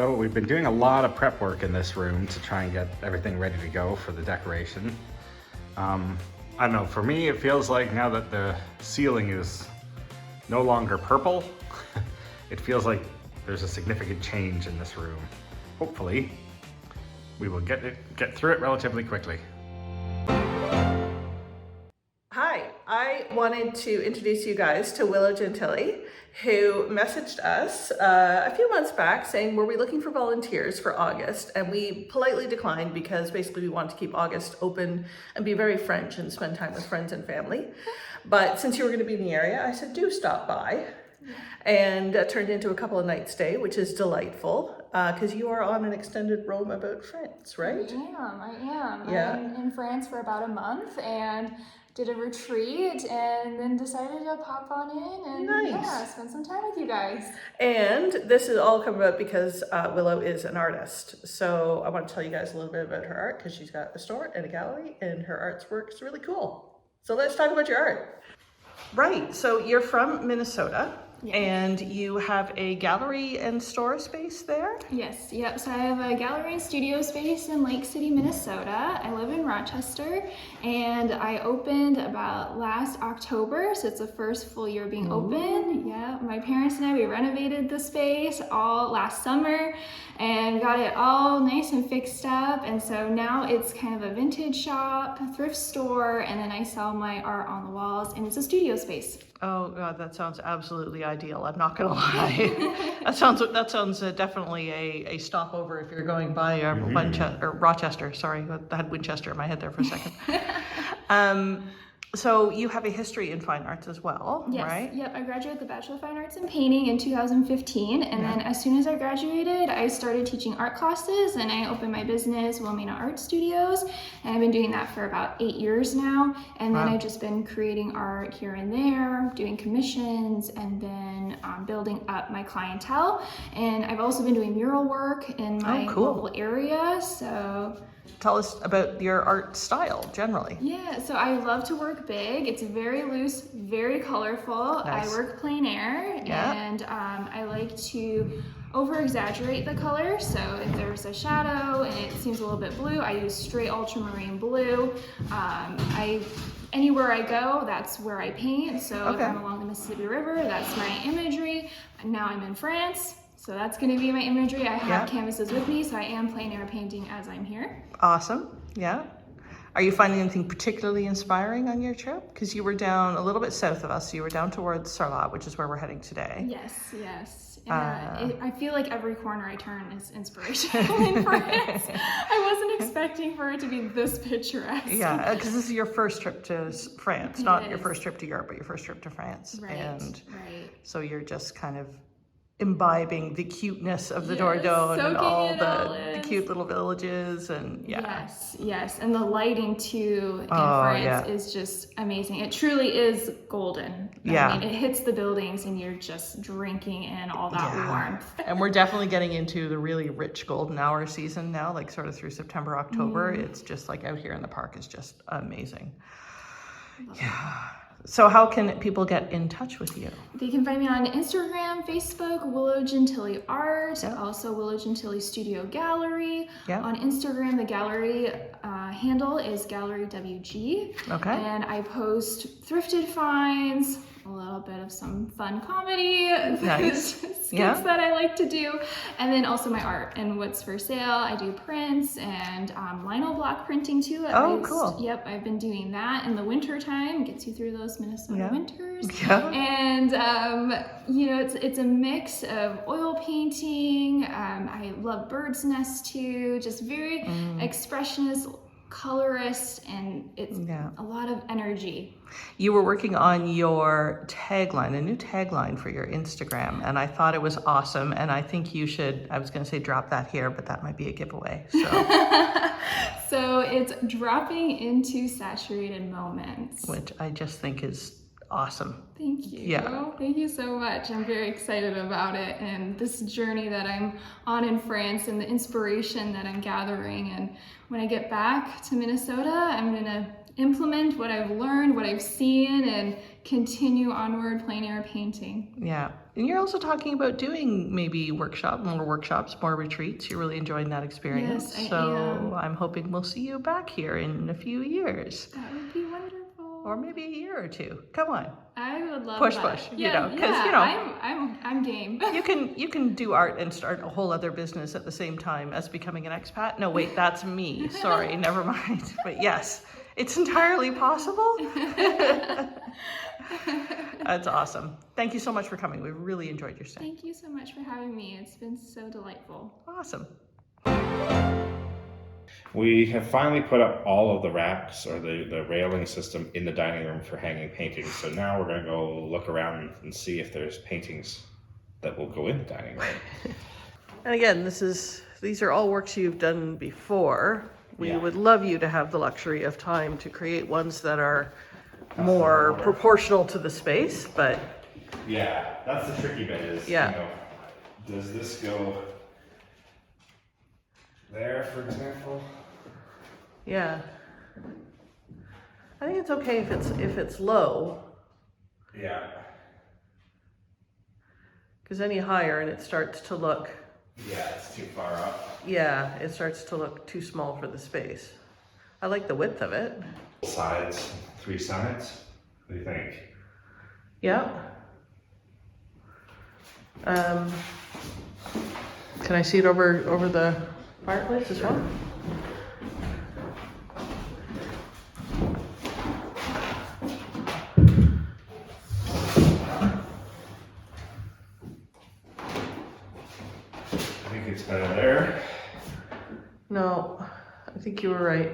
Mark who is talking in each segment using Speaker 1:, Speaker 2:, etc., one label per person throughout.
Speaker 1: So we've been doing a lot of prep work in this room to try and get everything ready to go for the decoration. I don't know, for me it feels like now that the ceiling is no longer purple, it feels like there's a significant change in this room. Hopefully, we will get through it relatively quickly.
Speaker 2: Hi, I wanted to introduce you guys to Willow Gentile, who messaged us a few months back saying, were we looking for volunteers for August? And we politely declined because basically we want to keep August open and be very French and spend time with friends and family. But since you were going to be in the area, I said, do stop by. And turned into a couple of nights stay, which is delightful because you are on an extended roam about France, right?
Speaker 3: I am.
Speaker 2: Yeah.
Speaker 3: I'm in France for about a month and did a retreat and then decided to pop on in and spend some time with you guys.
Speaker 2: And this is all come about because Willow is an artist. So I want to tell you guys a little bit about her art because she's got a store and a gallery and her artwork is really cool. So let's talk about your art. Right, so you're from Minnesota. Yeah. And you have a gallery and store space there?
Speaker 3: Yes, yep. So I have a gallery and studio space in Lake City, Minnesota. I live in Rochester and I opened about last October. So it's the first full year being open. Yeah, my parents and I, we renovated the space all last summer and got it all nice and fixed up. And so now it's kind of a vintage shop, thrift store, and then I sell my art on the walls and it's a studio space.
Speaker 2: Oh God, that sounds absolutely ideal. I'm not gonna lie. that sounds definitely a stopover if you're going by Rochester. Sorry, I had Winchester in my head there for a second. So you have a history in fine arts as well,
Speaker 3: yes.
Speaker 2: Right?
Speaker 3: Yep, I graduated the Bachelor of Fine Arts in Painting in 2015, and then as soon as I graduated, I started teaching art classes, and I opened my business, Wilmina Art Studios, and I've been doing that for about 8 years now, and then I've just been creating art here and there, doing commissions, and then building up my clientele, and I've also been doing mural work in my local area, so...
Speaker 2: Tell us about your art style generally.
Speaker 3: Yeah, so I love to work big. It's very loose, very colorful. Nice. I work plein air, and I like to over-exaggerate the color. So if there's a shadow and it seems a little bit blue, I use straight ultramarine blue. Anywhere I go, that's where I paint. So if I'm along the Mississippi River, that's my imagery. Now I'm in France. So that's going to be my imagery. I have canvases with me, so I am plein air painting as I'm here.
Speaker 2: Awesome. Yeah. Are you finding anything particularly inspiring on your trip? Because you were down a little bit south of us. So you were down towards Sarlat, which is where we're heading today.
Speaker 3: Yes. I feel like every corner I turn is inspirational in France. I wasn't expecting for it to be this picturesque.
Speaker 2: Yeah, because this is your first trip to France, not your first trip to Europe, but your first trip to France.
Speaker 3: Right.
Speaker 2: So you're just kind of imbibing the cuteness of the Dordogne and all the cute little villages and
Speaker 3: Yes, and the lighting too in France is just amazing. It truly is golden. I mean, it hits the buildings and you're just drinking in all that warmth.
Speaker 2: And we're definitely getting into the really rich golden hour season now, like sort of through September, October. It's just like out here in the park is just amazing. So how can people get in touch with you?
Speaker 3: They can find me on Instagram, Facebook, Willow Gentile Art, also Willow Gentile Studio Gallery. On Instagram, the gallery handle is Gallery WG. And I post thrifted finds, a little bit of some fun comedy, skits that I like to do, and then also my art and what's for sale. I do prints and lino block printing too.
Speaker 2: Cool.
Speaker 3: Yep, I've been doing that in the winter time. Gets you through those Minnesota winters. And it's a mix of oil painting. I love bird's nest too. Just very expressionist, colorist, and it's a lot of energy.
Speaker 2: You were working on your tagline, a new tagline for your Instagram, and I thought it was awesome, and I think you should, I was going to say drop that here, but that might be a giveaway.
Speaker 3: So it's dropping into saturated moments,
Speaker 2: which I just think is awesome.
Speaker 3: Thank you. Thank you so much. I'm very excited about it and this journey that I'm on in France and the inspiration that I'm gathering. And when I get back to Minnesota, I'm going to implement what I've learned, what I've seen, and continue onward plein air painting.
Speaker 2: Yeah. And you're also talking about doing maybe more workshops, more retreats. You're really enjoying that experience.
Speaker 3: Yes, I
Speaker 2: so
Speaker 3: am.
Speaker 2: I'm hoping we'll see you back here in a few years.
Speaker 3: That would be wonderful.
Speaker 2: Or maybe a year or two. Come on.
Speaker 3: I would love
Speaker 2: Push,
Speaker 3: that.
Speaker 2: push,
Speaker 3: Yeah,
Speaker 2: because,
Speaker 3: I'm game.
Speaker 2: You can do art and start a whole other business at the same time as becoming an expat. No, wait, that's me. Sorry, never mind. But yes, it's entirely possible. That's awesome. Thank you so much for coming. We really enjoyed your stay.
Speaker 3: Thank you so much for having me. It's been so delightful.
Speaker 2: Awesome.
Speaker 1: We have finally put up all of the racks or the railing system in the dining room for hanging paintings. So now we're going to go look around and see if there's paintings that will go in the dining room.
Speaker 2: And again, these are all works you've done before. We
Speaker 1: Yeah.
Speaker 2: would love you to have the luxury of time to create ones that are more proportional to the space, but
Speaker 1: Yeah, that's the tricky bit is,
Speaker 2: Yeah.
Speaker 1: Does this go there, for example?
Speaker 2: yeah. I think it's okay if it's low,
Speaker 1: Yeah.
Speaker 2: because any higher and it starts to look,
Speaker 1: Yeah, it's too far up.
Speaker 2: yeah, it starts to look too small for the space. I like the width of it.
Speaker 1: Sides, 3 sides. What do you think?
Speaker 2: Yeah. Can I see it over the fireplace as well?
Speaker 1: I think it's better there.
Speaker 2: No, I think you were right.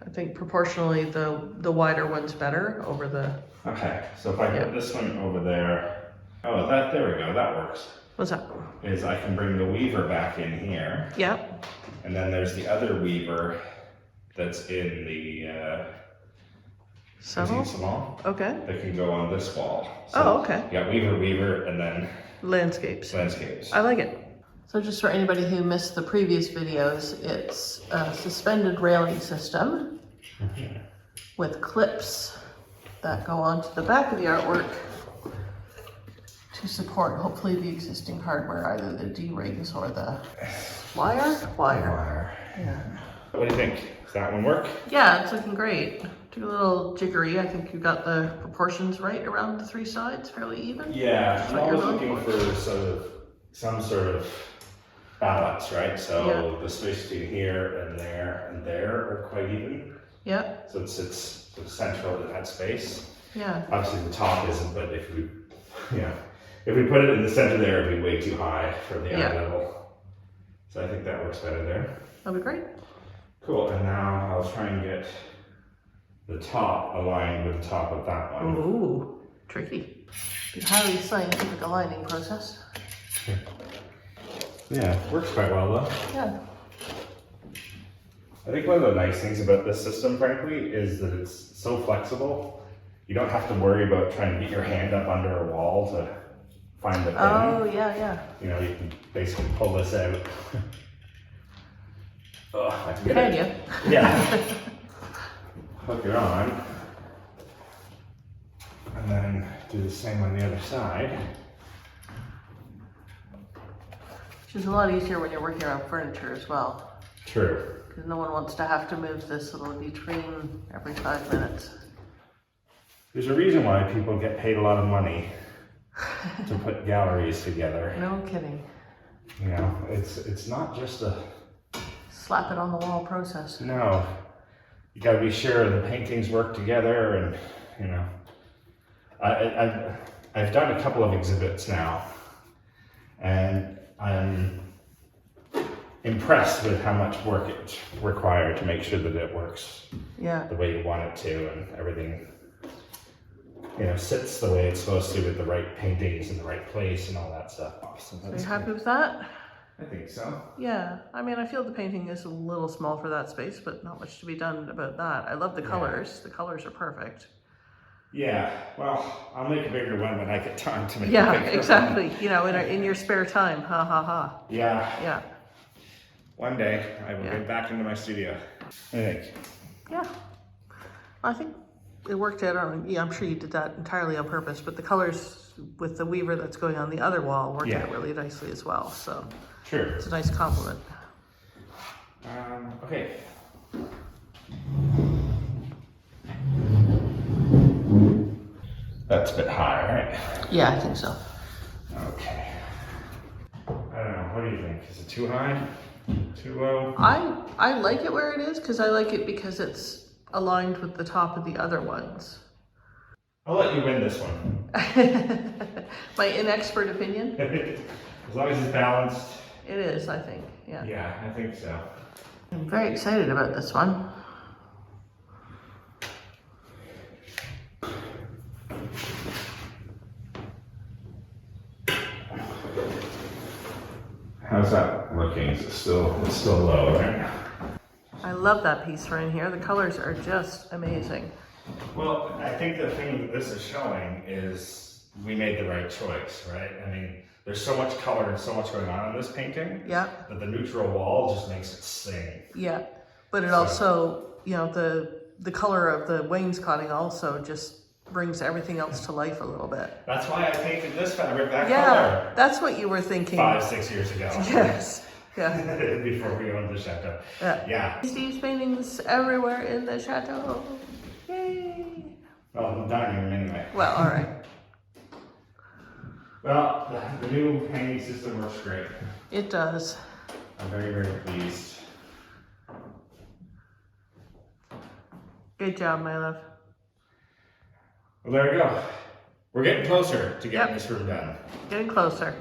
Speaker 2: I think proportionally the wider one's better over the,
Speaker 1: Okay, so if I put this one over there, oh, there we go, that works.
Speaker 2: what's that?
Speaker 1: Is I can bring the weaver back in here,
Speaker 2: Yep.
Speaker 1: and then there's the other weaver that's in the
Speaker 2: Subtle?
Speaker 1: salon
Speaker 2: Okay.
Speaker 1: that can go on this wall.
Speaker 2: Oh, okay.
Speaker 1: You got weaver, and then
Speaker 2: Landscapes.
Speaker 1: landscapes.
Speaker 2: I like it. So just for anybody who missed the previous videos, it's a suspended railing system with clips that go onto the back of the artwork to support hopefully the existing hardware, either the D-rings or the wire. Yeah.
Speaker 1: What do you think? Does that one work?
Speaker 2: Yeah, it's looking great. Took a little jiggery. I think you got the proportions right around the 3 sides, fairly even.
Speaker 1: Yeah, I'm
Speaker 2: what you're
Speaker 1: always
Speaker 2: looking
Speaker 1: looking for some sort of balance, right? So
Speaker 2: Yeah.
Speaker 1: the space between here and there are quite even.
Speaker 2: Yeah,
Speaker 1: So it sits sort of central in that space.
Speaker 2: yeah.
Speaker 1: Obviously the top isn't, but if we put it in the center there, it'd be way too high for the eye level. So I think that works better there.
Speaker 2: That'd be great.
Speaker 1: Cool, and now I'll try and get the top aligned with the top of that one.
Speaker 2: Ooh, tricky. Be highly scientific aligning process.
Speaker 1: Yeah, works quite well though.
Speaker 2: Yeah.
Speaker 1: I think one of the nice things about this system, frankly, is that it's so flexible. You don't have to worry about trying to get your hand up under a wall to find the pin.
Speaker 2: Oh, yeah.
Speaker 1: You know, you can basically pull this out. Oh, that's good.
Speaker 2: Can you?
Speaker 1: Yeah. Hook it on. And then do the same on the other side.
Speaker 2: Which is a lot easier when you're working around furniture as well.
Speaker 1: True.
Speaker 2: Because no one wants to have to move this little vitrine every 5 minutes.
Speaker 1: There's a reason why people get paid a lot of money to put galleries together.
Speaker 2: No kidding.
Speaker 1: You know, it's not just a...
Speaker 2: Slap it on the wall process.
Speaker 1: No. You gotta be sure the paintings work together and, you know. I've done a couple of exhibits now, and I'm impressed with how much work it's required to make sure that it works
Speaker 2: Yeah.
Speaker 1: the way you want it to, and everything, you know, sits the way it's supposed to with the right paintings in the right place and all that stuff. So
Speaker 2: Are you happy with that?
Speaker 1: I think so.
Speaker 2: Yeah. I mean, I feel the painting is a little small for that space, but not much to be done about that. I love the colors. The colors are perfect.
Speaker 1: Yeah, well, I'll make a bigger one when I get time to make a
Speaker 2: Yeah,
Speaker 1: bigger
Speaker 2: exactly.
Speaker 1: one.
Speaker 2: You know, in your spare time. Ha ha ha.
Speaker 1: Yeah,
Speaker 2: Yeah.
Speaker 1: one day I will
Speaker 2: Yeah.
Speaker 1: get back into my studio. I think.
Speaker 2: Yeah. I think it worked out on, yeah, I'm sure you did that entirely on purpose, but the colors with the weaver that's going on the other wall worked
Speaker 1: Yeah.
Speaker 2: out really nicely as well. So
Speaker 1: True.
Speaker 2: it's a nice compliment.
Speaker 1: Okay. That's a bit high, right?
Speaker 2: Yeah, I think so.
Speaker 1: Okay. I don't know. What do you think? Is it too high? Too low?
Speaker 2: I like it where it is because I like it because it's aligned with the top of the other ones.
Speaker 1: I'll let you win this one.
Speaker 2: My inexpert opinion.
Speaker 1: As long as it's balanced.
Speaker 2: It is, I think. Yeah.
Speaker 1: Yeah, I think so.
Speaker 2: I'm very excited about this one.
Speaker 1: How's that looking? It's still low, right?
Speaker 2: I love that piece right here. The colors are just amazing.
Speaker 1: Well, I think the thing that this is showing is we made the right choice, right? I mean, there's so much color and so much going on in this painting
Speaker 2: Yeah.
Speaker 1: that the neutral wall just makes it sing.
Speaker 2: Yeah. But it also, you know, the color of the wainscoting also just brings everything else to life a little bit.
Speaker 1: That's why I painted this fabric that
Speaker 2: Yeah,
Speaker 1: color
Speaker 2: that's what you were thinking.
Speaker 1: 5-6 years ago.
Speaker 2: Yes. Yeah.
Speaker 1: Before we owned the Chateau.
Speaker 2: Yeah.
Speaker 1: Yeah.
Speaker 2: Steve's paintings everywhere in the chateau. Yay.
Speaker 1: Well, I'm dining room anyway.
Speaker 2: Well, all right.
Speaker 1: Well, the new hanging system works great.
Speaker 2: It does.
Speaker 1: I'm very, very pleased.
Speaker 2: Good job, my love.
Speaker 1: Well, there we go. We're getting closer to getting
Speaker 2: Yep.
Speaker 1: this room done.
Speaker 2: Getting closer.